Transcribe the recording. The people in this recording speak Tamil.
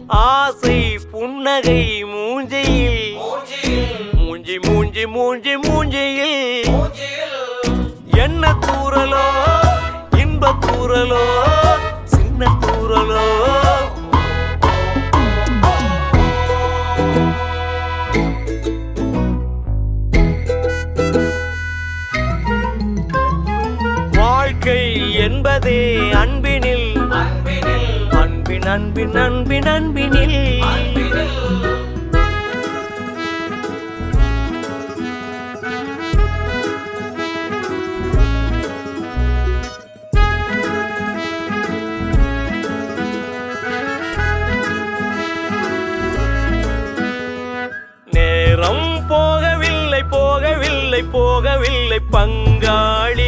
ஆசை புன்னகை மூஞ்சியில் மூஞ்சி மூஞ்சி மூஞ்சி மூஞ்சியில் என்ன தூரலோ இன்ப தூரலோ சின்ன தூரலோ வாழ்க்கை என்பதே அன்பினில் அன்பின் அன்பின் அன்பின் அன்பினில் நேரம் போகவில்லை போகவில்லை போகவில்லை பங்காளி